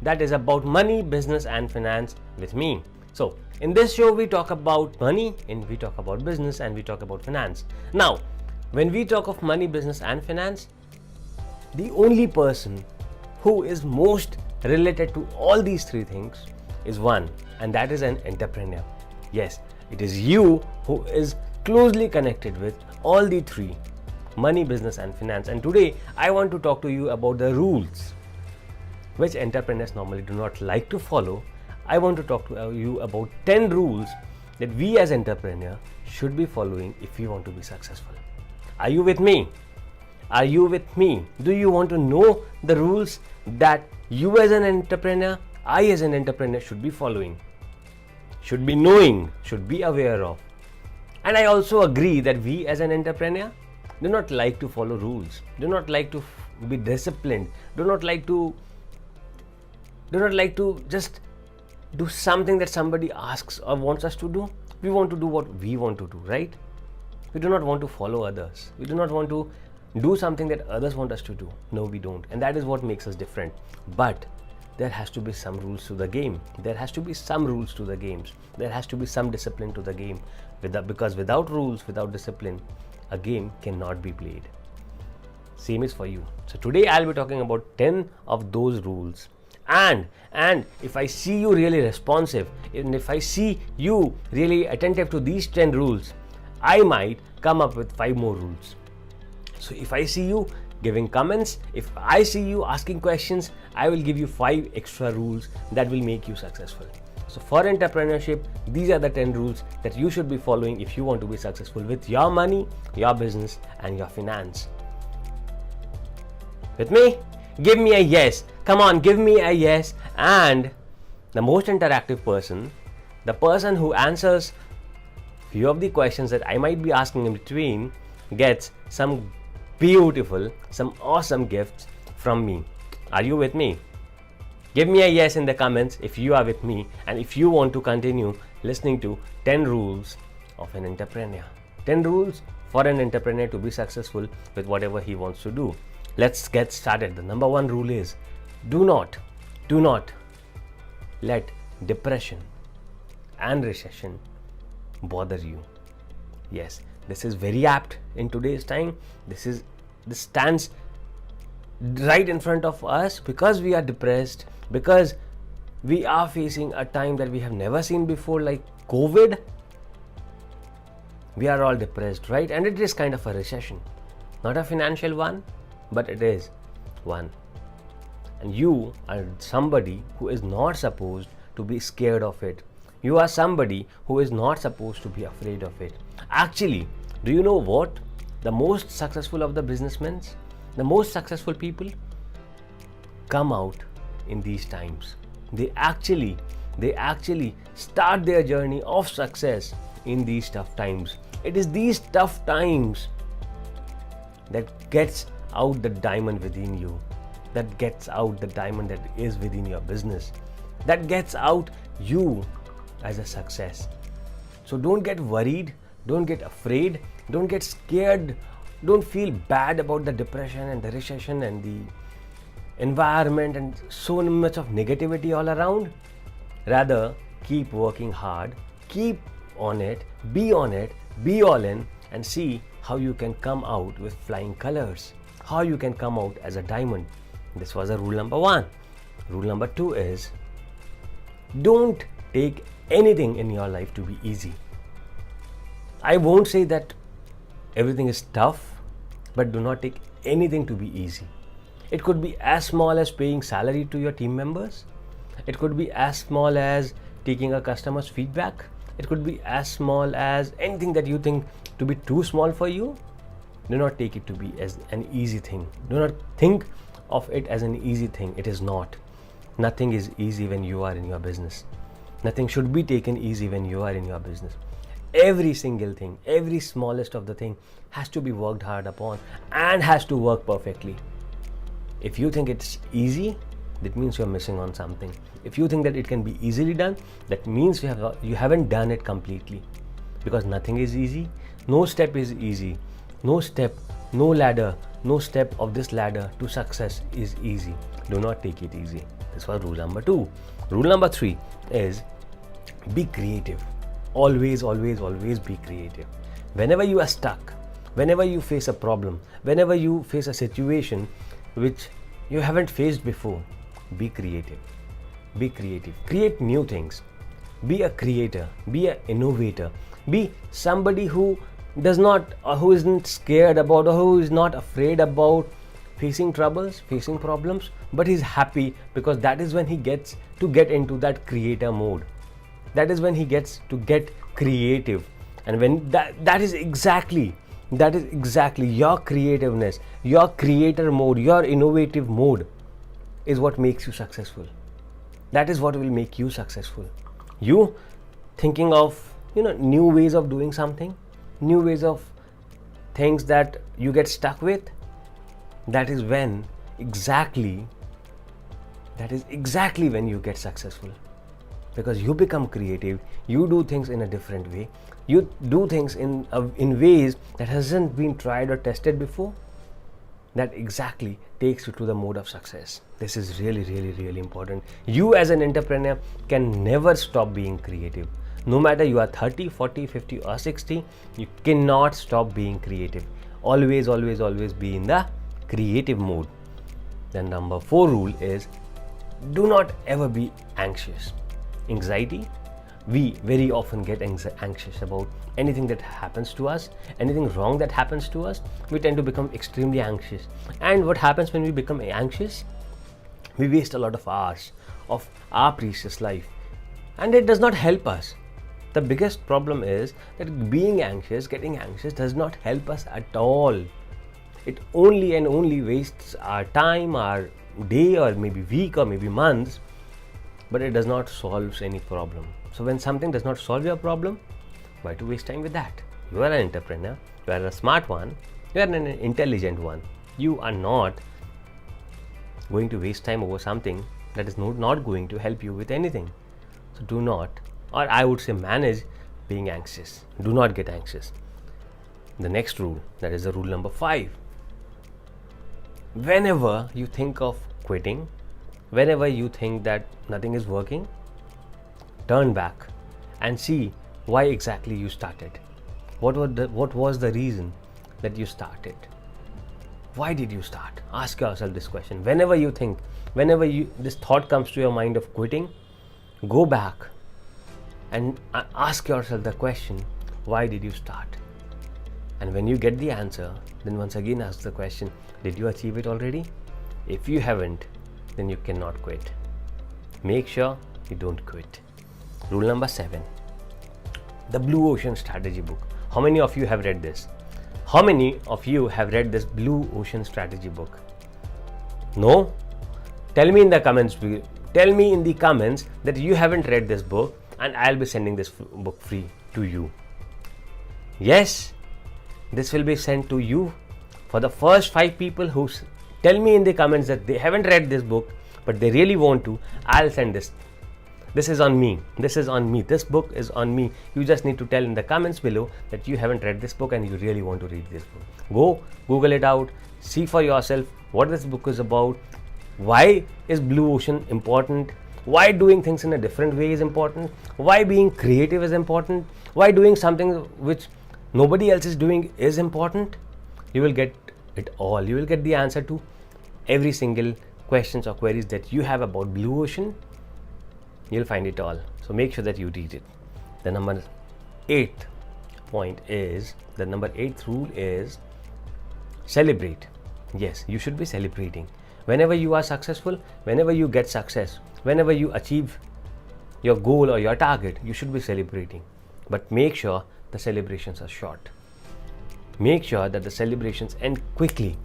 that is about money, business and finance with me. So in this show we talk about money, and we talk about business, and we talk about finance. Now when we talk of money, business and finance, the only person who is most related to all these three things is one, and that is an entrepreneur. Yes, it is you who is closely connected with all the three: money, business and finance. And today I want to talk to you about the rules which entrepreneurs normally do not like to follow. I want to talk to you about 10 rules that we as entrepreneurs should be following if we want to be successful. Are you with me? Are you with me? Do you want to know the rules that you as an entrepreneur, I as an entrepreneur should be following, should be knowing, should be aware of? And I also agree that we as an entrepreneur do not like to follow rules, do not like to be disciplined, do not like to just do something that somebody asks or wants us to do. We want to do what we want to do, right? We do not want to follow others. We do not want to do something that others want us to do. No, we don't. And that is what makes us different. But there has to be some rules to the game. There has to be some rules to the games. There has to be some discipline to the game. Because without rules, without discipline, a game cannot be played. Same is for you. So today I'll be talking about 10 of those rules. And if I see you really responsive, and if I see you really attentive to these 10 rules, I might come up with 5 more rules. So if I see you giving comments, if I see you asking questions, I will give you 5 extra rules that will make you successful. So for entrepreneurship, these are the 10 rules that you should be following if you want to be successful with your money, your business and your finance. With me? Give me a yes. Come on, give me a yes. And the most interactive person, the person who answers few of the questions that I might be asking in between, gets some beautiful, some awesome gifts from me. Are you with me? Give me a yes in the comments if you are with me, and if you want to continue listening to 10 rules of an entrepreneur. 10 rules for an entrepreneur to be successful with whatever he wants to do. Let's get started. The number 1 rule is do not let depression and recession bother you. Yes, this is very apt in today's time. This stands right in front of us because we are depressed, because we are facing a time that we have never seen before, like COVID. We are all depressed, right? And it is kind of a recession, not a financial one, but it is one. And you are somebody who is not supposed to be scared of it. You are somebody who is not supposed to be afraid of it. Actually, do you know what? The most successful of the businessmen, the most successful people come out in these times. They actually start their journey of success in these tough times. It is these tough times that gets out the diamond within you, that gets out the diamond that is within your business, that gets out you as a success. So don't get worried, don't get afraid, don't get scared, don't feel bad about the depression and the recession and the environment and so much of negativity all around. Rather, keep working hard, keep on it, be all in, and see how you can come out with flying colors, how you can come out as a diamond. This was a rule number 1. Rule number 2 is don't take anything in your life to be easy. I won't say that everything is tough, but do not take anything to be easy. It could be as small as paying salary to your team members. It could be as small as taking a customer's feedback. It could be as small as anything that you think to be too small for you. Do not take it to be as an easy thing. Do not think of it as an easy thing. It is not. Nothing is easy when you are in your business. Nothing should be taken easy when you are in your business. Every single thing, every smallest of the thing has to be worked hard upon and has to work perfectly. If you think it's easy, that means you're missing on something. If you think that it can be easily done, that means you haven't done it completely. Because nothing is easy. No step is easy. No step No ladder, no step of this ladder to success is easy. Do not take it easy. This was rule number 2. Rule number 3 is be creative. Always, always, always be creative. Whenever you are stuck, whenever you face a problem, whenever you face a situation which you haven't faced before, be creative. Be creative. Create new things. Be a creator. Be an innovator. Be somebody who does not, or who isn't scared about, or who is not afraid about facing troubles, facing problems, but he's happy because that is when he gets to get into that creator mode. That is when he gets to get creative. And when that is exactly your creativeness, your creator mode, your innovative mode is what makes you successful. That is what will make you successful. You thinking of new ways of doing something, new ways of things that you get stuck with, that is exactly when you get successful. Because you become creative, you do things in a different way, you do things in ways that hasn't been tried or tested before. That exactly takes you to the mode of success. This is really, really, really important. You as an entrepreneur can never stop being creative. No matter you are 30, 40, 50 or 60, you cannot stop being creative. Always, always, always be in the creative mode. The number 4 rule is do not ever be anxious. Anxiety, we very often get anxious about anything that happens to us, anything wrong that happens to us. We tend to become extremely anxious. And what happens when we become anxious? We waste a lot of hours of our precious life, and it does not help us. The biggest problem is that being anxious, getting anxious does not help us at all. It only and only wastes our time, our day, or maybe week, or maybe months, but it does not solve any problem. So when something does not solve your problem, why to waste time with that? You are an entrepreneur, you are a smart one, you are an intelligent one. You are not going to waste time over something that is not going to help you with anything. So do not, or I would say manage being anxious. Do not get anxious. The next rule, that is the rule number 5. Whenever you think of quitting, whenever you think that nothing is working, turn back and see why exactly you started. What was the reason that you started? Why did you start? Ask yourself this question. Whenever this thought comes to your mind of quitting, go back and ask yourself the question, why did you start? And when you get the answer, then once again ask the question, did you achieve it already? If you haven't, then you cannot quit. Make sure you don't quit. Rule number 7, the Blue Ocean Strategy book. How many of you have read this? How many of you have read this Blue Ocean Strategy book? No? Tell me in the comments. Tell me in the comments that you haven't read this book, and I'll be sending this book free to you. Yes, this will be sent to you. For the first 5 people who tell me in the comments that they haven't read this book but they really want to, I'll send this. This is on me. This is on me. This book is on me. You just need to tell in the comments below that you haven't read this book and you really want to read this book. Go Google it out. See for yourself what this book is about. Why is Blue Ocean important? Why doing things in a different way is important? Why being creative is important? Why doing something which nobody else is doing is important? You will get it all. You will get the answer to every single questions or queries that you have about Blue Ocean. You'll find it all. So make sure that you read it. The number 8th point is, the number 8th rule is celebrate. Yes, you should be celebrating. Whenever you are successful, whenever you get success, whenever you achieve your goal or your target, you should be celebrating. But make sure the celebrations are short. Make sure that the celebrations end quickly.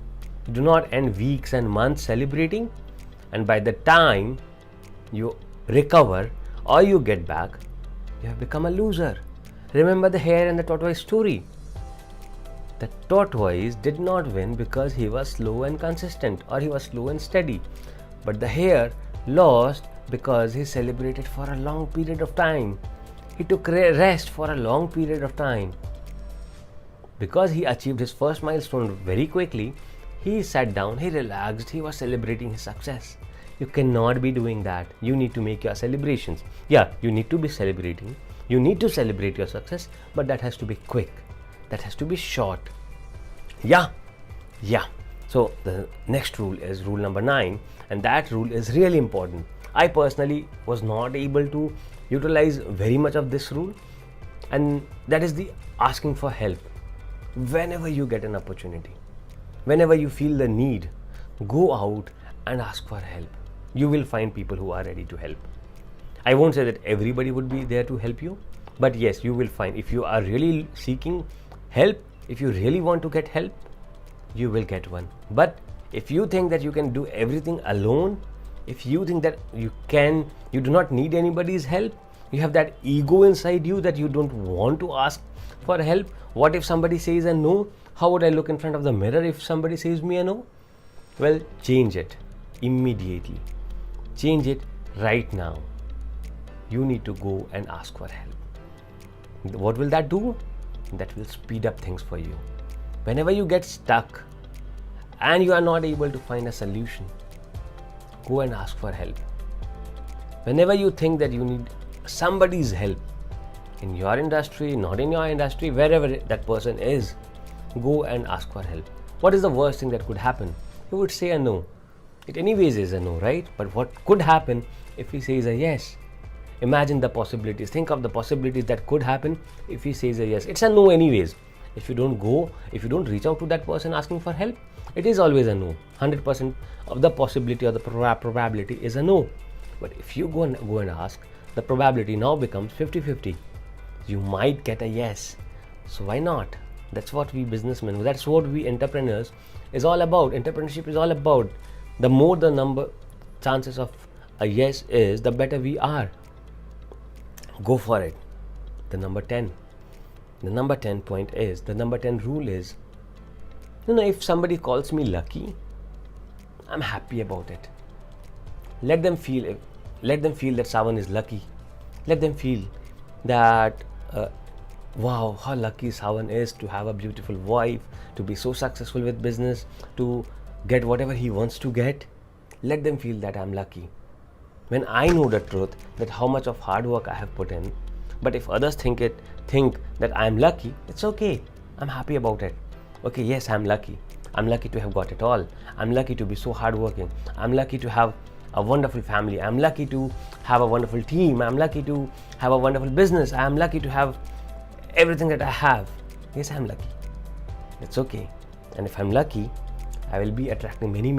Do not end weeks and months celebrating, and by the time you recover or you get back, you have become a loser. Remember the hare and the tortoise story. The tortoise did not win because he was slow and consistent, or he was slow and steady. But the hare lost because he celebrated for a long period of time. He took rest for a long period of time. because he achieved his first milestone very quickly, he sat down, he relaxed, he was celebrating his success. You cannot be doing that. You need to make your celebrations. Yeah, you need to be celebrating. You need to celebrate your success, but that has to be quick. That has to be short. Yeah. So the next rule is rule number 9, and that rule is really important. I personally was not able to utilize very much of this rule, and that is the asking for help. Whenever you get an opportunity, whenever you feel the need, go out and ask for help. You will find people who are ready to help. I won't say that everybody would be there to help you, but yes, you will find, if you are really seeking help, if you really want to get help, you will get one. But if you think that you can do everything alone, if you think that you do not need anybody's help, you have that ego inside you that you don't want to ask for help. What if somebody says a no? How would I look in front of the mirror if somebody says me a no? Well, change it immediately. Change it right now. You need to go and ask for help. What will that do? That will speed up things for you. Whenever you get stuck and you are not able to find a solution, go and ask for help. Whenever you think that you need somebody's help, in your industry, not in your industry, wherever that person is, go and ask for help. What is the worst thing that could happen? You would say a no. It anyways is a no, right? But what could happen if he says a yes? Imagine the possibilities. Think of the possibilities that could happen if he says a yes. It's a no anyways. If you don't go, if you don't reach out to that person asking for help, it is always a no. 100% of the possibility or the probability is a no. But if you go and ask, the probability now becomes 50-50. You might get a yes. So why not? That's what we businessmen, that's what we entrepreneurs is all about. Entrepreneurship is all about. The more the number chances of a yes is, the better we are. Go for it. The number 10 point is, the number 10 rule is, if somebody calls me lucky, I'm happy about it. Let them feel that Sawan is lucky. Let them feel that wow, how lucky Sawan is to have a beautiful wife, to be so successful with business, to get whatever he wants to get. Let them feel that I'm lucky. When I know the truth, that how much of hard work I have put in, but if others think that I'm lucky, it's okay. I'm happy about it. Okay, yes, I'm lucky. I'm lucky to have got it all. I'm lucky to be so hardworking. I'm lucky to have a wonderful family. I'm lucky to have a wonderful team. I'm lucky to have a wonderful business. I'm lucky to have everything that I have. Yes, I'm lucky. It's okay. And if I'm lucky, I will be attracting many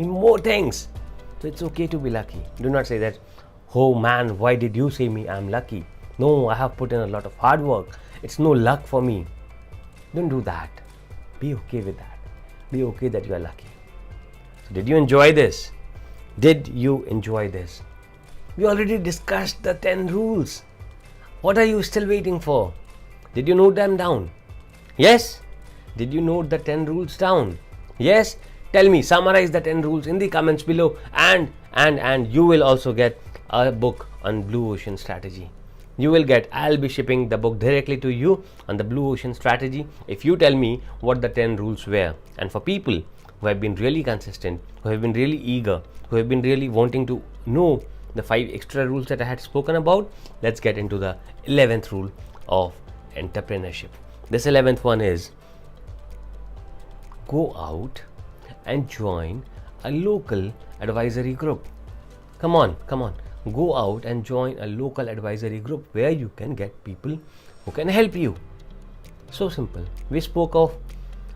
more things. So it's okay to be lucky. Do not say that, oh man, why did you say me I'm lucky? No, I have put in a lot of hard work. It's no luck for me. Don't do that. Be okay with that. Be okay that you are lucky. So did you enjoy this? Did you enjoy this? We already discussed the 10 rules. What are you still waiting for? Did you note them down? Yes? Did you note the 10 rules down? Yes? Tell me, summarize the 10 rules in the comments below, and you will also get a book on Blue Ocean Strategy. I'll be shipping the book directly to you on the Blue Ocean Strategy if you tell me what the 10 rules were. And for people who have been really consistent, who have been really eager, who have been really wanting to know the 5 extra rules that I had spoken about, let's get into the 11th rule of entrepreneurship. This 11th one is, go out and join a local advisory group. Come on. Go out and join a local advisory group where you can get people who can help you. So simple. We spoke of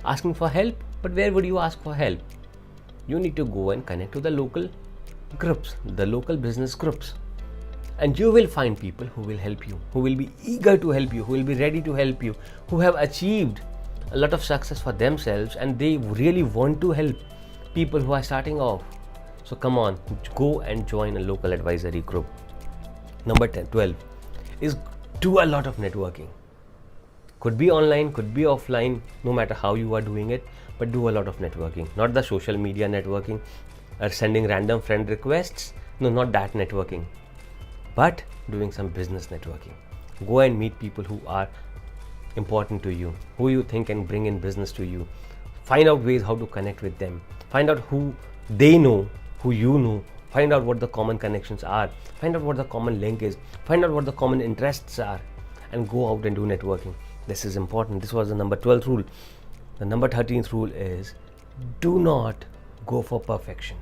asking for help, but where would you ask for help? You need to go and connect to the local groups, the local business groups. And you will find people who will help you, who will be eager to help you, who will be ready to help you, who have achieved a lot of success for themselves and they really want to help people who are starting off. So come on, go and join a local advisory group. Number 12 is do a lot of networking. Could be online, could be offline, no matter how you are doing it, but do a lot of networking. Not the social media networking or sending random friend requests. No, not that networking, but doing some business networking. Go and meet people who are important to you, who you think can bring in business to you. Find out ways how to connect with them. Find out who they know, who you know. Find out what the common connections are. Find out what the common link is. Find out what the common interests are, and go out and do networking. This is important. This was the number 12th rule. The number 13th rule is do not go for perfection.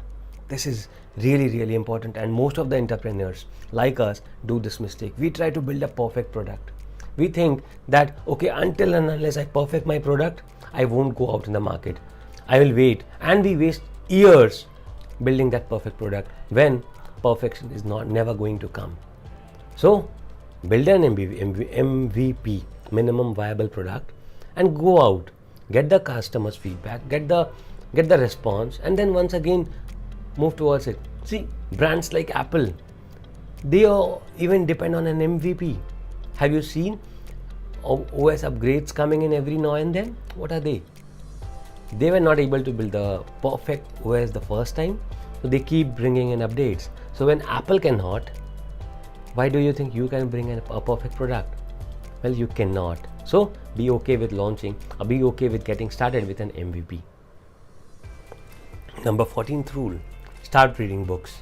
This is really, really important, and most of the entrepreneurs like us do this mistake. We try to build a perfect product. We think that, okay, until and unless I perfect my product, I won't go out in the market. I will wait, and we waste years building that perfect product when perfection is never going to come. So build an MVP, minimum viable product, and go out, get the customers feedback, get the response, and then once again move towards it. See, brands like Apple, they are even depend on an MVP. Have you seen OS upgrades coming in every now and then? What are they? They were not able to build the perfect OS the first time, so they keep bringing in updates. So when Apple cannot, why do you think you can bring in a perfect product? Well, you cannot. So be okay with launching, or be okay with getting started with an MVP. Number 14th rule, start reading books.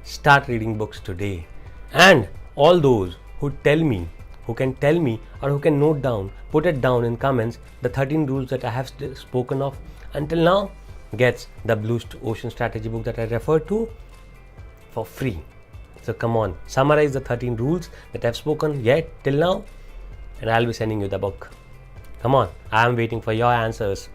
Start reading books today. And all those who can tell me or who can note down, put it down in comments, the 13 rules that I have spoken of until now, gets the Blue Ocean Strategy book that I referred to for free. So come on, summarize the 13 rules that I've spoken yet till now, and I'll be sending you the book. Come on, I am waiting for your answers.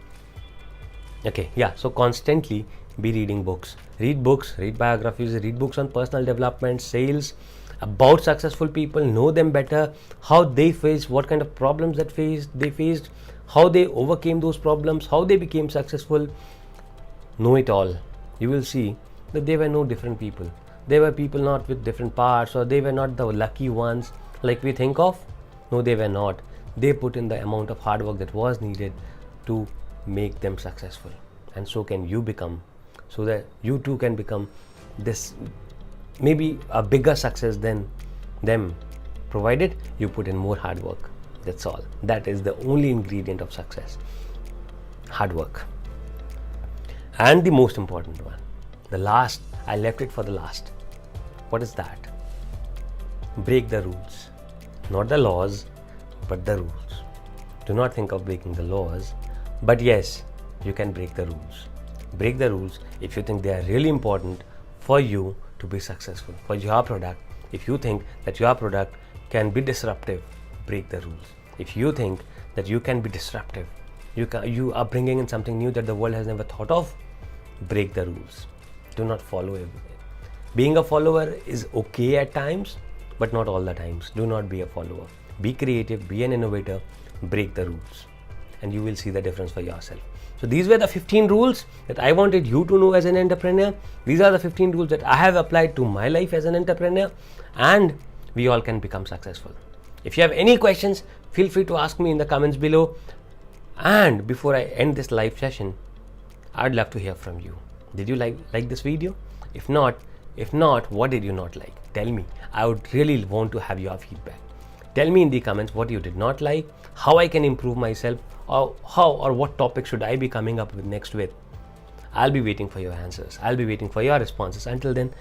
Okay, yeah, so constantly be reading books. Read books, read biographies, read books on personal development, sales, about successful people, know them better, how they faced, what kind of problems they faced, how they overcame those problems, how they became successful. Know it all. You will see that they were no different people. They were people not with different parts, or they were not the lucky ones like we think of. No, they were not. They put in the amount of hard work that was needed to make them successful. And so can you become, so that you too can become this, maybe a bigger success than them, provided you put in more hard work. That's all. That is the only ingredient of success. Hard work. And the most important one, the last, I left it for the last. What is that? Break the rules. Not the laws, but the rules. Do not think of breaking the laws, but yes, you can break the rules. Break the rules if you think they are really important for you to be successful, for your product. If you think that your product can be disruptive, break the rules. If you think that you can be disruptive, you are bringing in something new that the world has never thought of, break the rules. Do not follow everything. Being a follower is okay at times, but not all the times. Do not be a follower. Be creative, be an innovator, break the rules, and you will see the difference for yourself. So these were the 15 rules that I wanted you to know as an entrepreneur. These are the 15 rules that I have applied to my life as an entrepreneur, and we all can become successful. If you have any questions, feel free to ask me in the comments below. And before I end this live session, I'd love to hear from you. Did you like this video? If not, what did you not like? Tell me. I would really want to have your feedback. Tell me in the comments what you did not like, how I can improve myself, or what topic should I be coming up with next with. I'll be waiting for your answers. I'll be waiting for your responses. Until then,